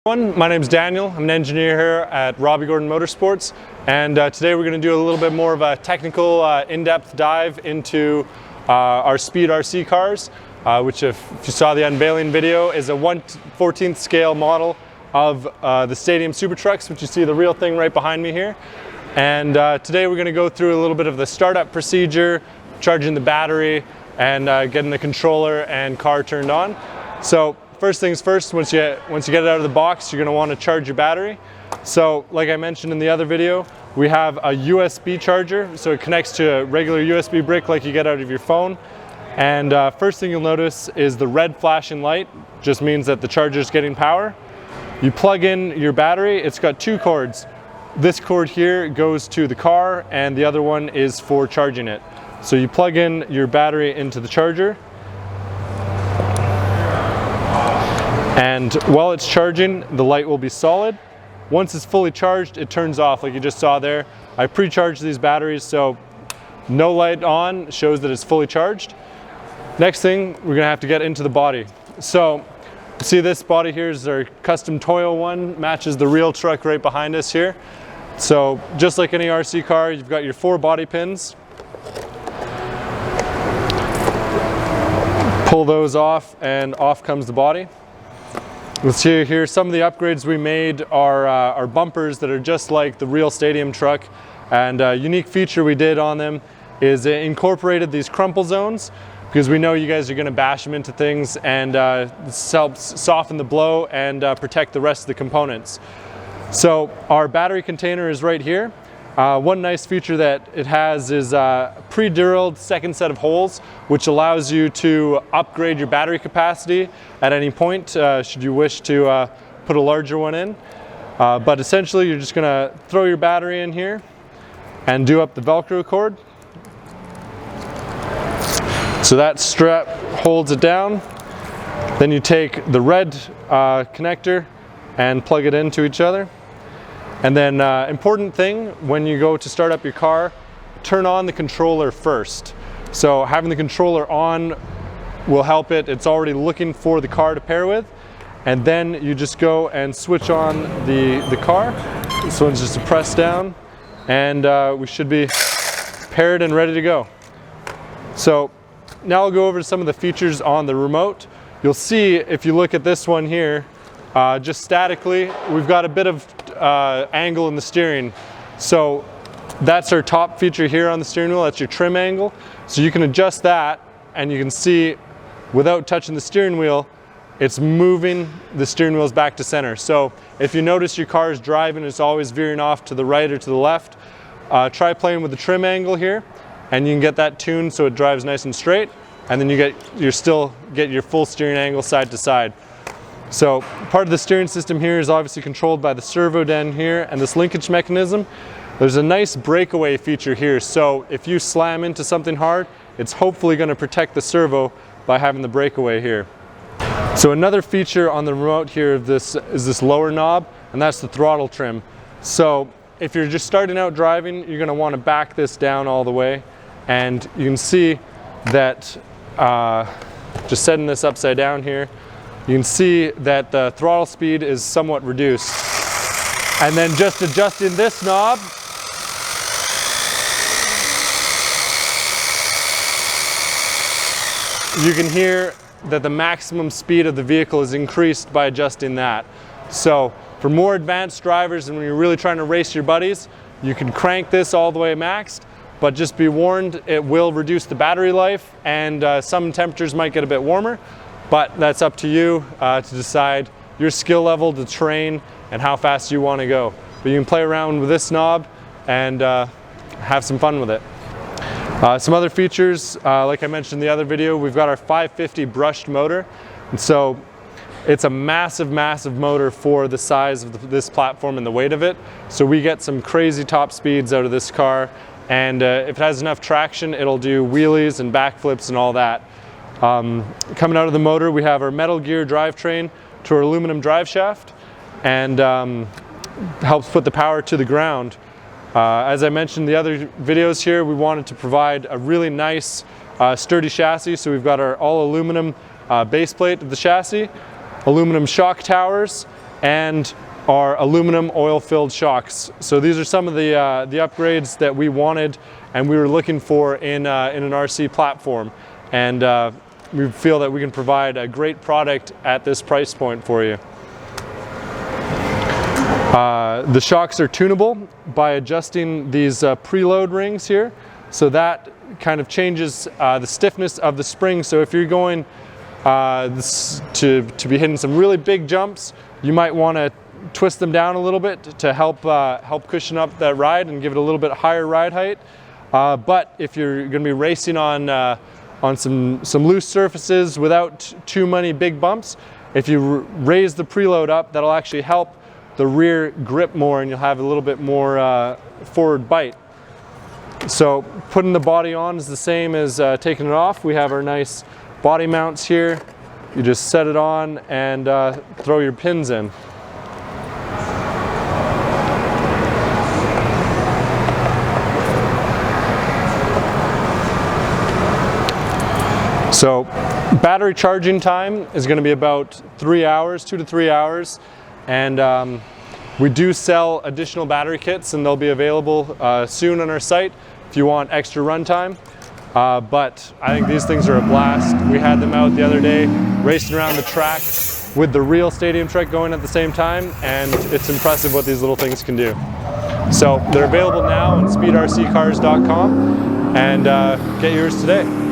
My name's Daniel. I'm an engineer here at Robbie Gordon Motorsports, and today we're going to do a little bit more of a technical in-depth dive into our Speed RC cars, which if you saw the unveiling video is a 1/14th scale model of the Stadium Super Trucks, which you see the real thing right behind me here. And today we're going to go through a little bit of the startup procedure, charging the battery, and getting the controller and car turned on. So first things first, once you get it out of the box, you're going to want to charge your battery. So like I mentioned in the other video, we have a USB charger, so it connects to a regular USB brick like you get out of your phone. And first thing you'll notice is the red flashing light, just means that the charger is getting power. You plug in your battery, it's got two cords. This cord here goes to the car and the other one is for charging it. So you plug in your battery into the charger, and while it's charging, the light will be solid. Once it's fully charged, it turns off like you just saw there. I pre-charged these batteries, so no light on shows that it's fully charged. Next thing, we're gonna have to get into the body. So, see this body here is our custom Toyo one, matches the real truck right behind us here. So, just like any RC car, you've got your 4 body pins. Pull those off, and off comes the body. Let's see here, some of the upgrades we made are bumpers that are just like the real Stadium truck, and a unique feature we did on them is it incorporated these crumple zones, because we know you guys are going to bash them into things, and this helps soften the blow and protect the rest of the components. So our battery container is right here. One nice feature that it has is a pre-drilled second set of holes, which allows you to upgrade your battery capacity at any point should you wish to put a larger one in. But essentially you're just going to throw your battery in here and do up the Velcro cord. So that strap holds it down. Then you take the red connector and plug it into each other. And then important thing, when you go to start up your car, turn on the controller first. So having the controller on will help it. It's already looking for the car to pair with. And then you just go and switch on the car. This one's just a press down, and we should be paired and ready to go. So now I'll go over some of the features on the remote. You'll see if you look at this one here, just statically, we've got a bit of angle in the steering. So that's our top feature here on the steering wheel, that's your trim angle. So you can adjust that, and you can see without touching the steering wheel, it's moving the steering wheels back to center. So if you notice your car is driving, it's always veering off to the right or to the left, try playing with the trim angle here, and you can get that tuned so it drives nice and straight, and then you still get your full steering angle side to side. So part of the steering system here is obviously controlled by the servo down here and this linkage mechanism. There's a nice breakaway feature here, so if you slam into something hard, it's hopefully going to protect the servo by having the breakaway here. So another feature on the remote here is this lower knob, and that's the throttle trim. So if you're just starting out driving, you're going to want to back this down all the way, and you can see that just setting this upside down here, you can see that the throttle speed is somewhat reduced. And then just adjusting this knob, you can hear that the maximum speed of the vehicle is increased by adjusting that. So for more advanced drivers and when you're really trying to race your buddies, you can crank this all the way maxed, but just be warned, it will reduce the battery life, and some temperatures might get a bit warmer. But that's up to you to decide your skill level, the terrain, and how fast you want to go. But you can play around with this knob and have some fun with it. Some other features, like I mentioned in the other video, we've got our 550 brushed motor. And so it's a massive, massive motor for the size of this platform and the weight of it. So we get some crazy top speeds out of this car. And if it has enough traction, it'll do wheelies and backflips and all that. Coming out of the motor, we have our metal gear drivetrain to our aluminum drive shaft, and helps put the power to the ground. As I mentioned in the other videos here, we wanted to provide a really nice sturdy chassis, so we've got our all aluminum base plate of the chassis, aluminum shock towers, and our aluminum oil-filled shocks. So these are some of the upgrades that we wanted and we were looking for in an RC platform. And we feel that we can provide a great product at this price point for you. The shocks are tunable by adjusting these preload rings here. So that kind of changes the stiffness of the spring. So if you're going to be hitting some really big jumps, you might want to twist them down a little bit to help cushion up that ride and give it a little bit higher ride height. But if you're going to be racing on some loose surfaces without too many big bumps, if you raise the preload up, that'll actually help the rear grip more and you'll have a little bit more forward bite. So putting the body on is the same as taking it off. We have our nice body mounts here. You just set it on and throw your pins in. So battery charging time is going to be about 3 hours, 2 to 3 hours. And we do sell additional battery kits and they'll be available soon on our site if you want extra runtime. But I think these things are a blast. We had them out the other day racing around the track with the real stadium truck going at the same time, and it's impressive what these little things can do. So they're available now on speedrccars.com and get yours today.